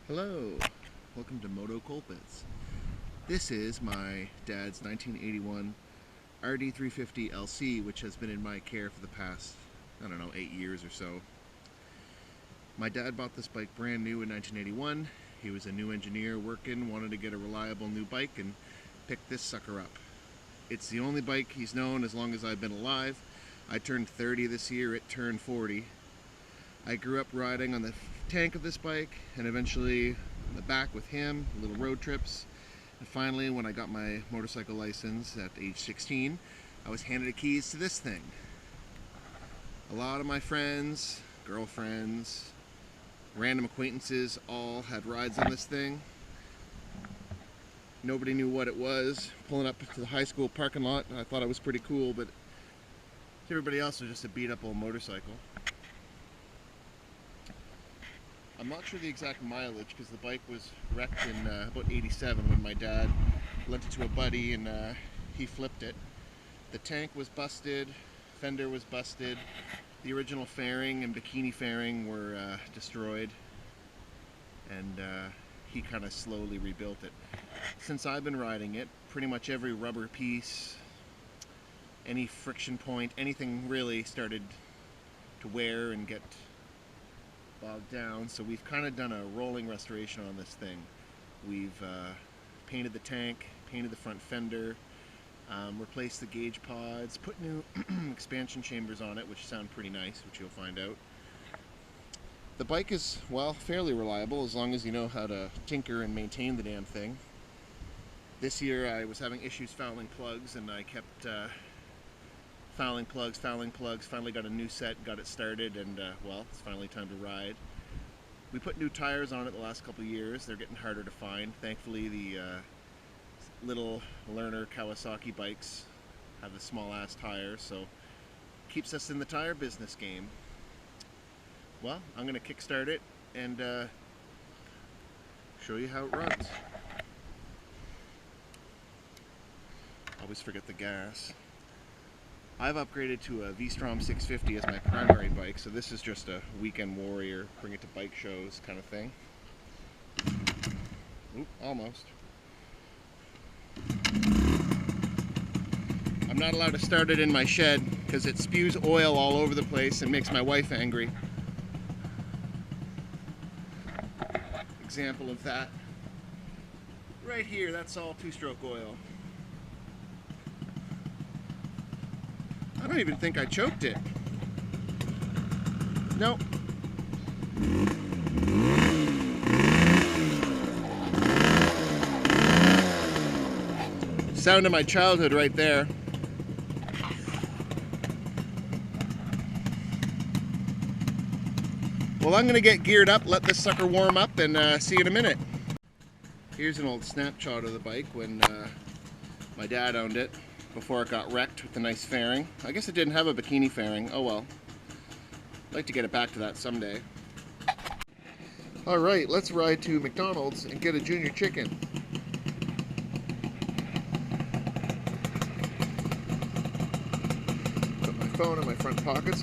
Hello, welcome to Moto Colpitts. This is my dad's 1981 RD350LC, which has been in my care for the past, 8 years or so. My dad bought this bike brand new in 1981. He was a new engineer working, wanted to get a reliable new bike, and picked this sucker up. It's the only bike he's known as long as I've been alive. I turned 30 this year, it turned 40. I grew up riding on the tank of this bike and eventually on the back with him, little road trips. And finally, when I got my motorcycle license at age 16, I was handed the keys to this thing. A lot of my friends, girlfriends, random acquaintances all had rides on this thing. Nobody knew what it was. Pulling up to the high school parking lot, I thought it was pretty cool, but to everybody else, it was just a beat up old motorcycle. I'm not sure the exact mileage because the bike was wrecked in about 87 when my dad lent it to a buddy and he flipped it. The tank was busted, fender was busted, the original fairing and bikini fairing were destroyed, and he kind of slowly rebuilt it. Since I've been riding it, pretty much every rubber piece, any friction point, anything really started to wear and get bogged down, so we've kind of done a rolling restoration on this thing. We've painted the tank, painted the front fender, replaced the gauge pods, put new expansion chambers on it, which sound pretty nice, which you'll find out. The bike is, well, fairly reliable as long as you know how to tinker and maintain the damn thing. This year I was having issues fouling plugs and I kept fouling plugs, finally got a new set, got it started, and well, it's finally time to ride. We put new tires on it the last couple of years. They're getting harder to find. Thankfully, the little learner Kawasaki bikes have the small ass tires, so keeps us in the tire business game. Well, I'm gonna kickstart it and show you how it runs. Always forget the gas. I've upgraded to a V-Strom 650 as my primary bike, so this is just a weekend warrior, bring it to bike shows kind of thing. Oop, almost. I'm not allowed to start it in my shed because it spews oil all over the place and makes my wife angry. Example of that. Right here, that's all two-stroke oil. I don't even think I choked it. Nope. Sound of my childhood right there. Well, I'm gonna get geared up, let this sucker warm up, and see you in a minute. Here's an old snapshot of the bike when my dad owned it, before it got wrecked with a nice fairing. I guess it didn't have a bikini fairing. Oh well. I'd like to get it back to that someday. Alright, let's ride to McDonald's and get a junior chicken. Put my phone in my front pocket so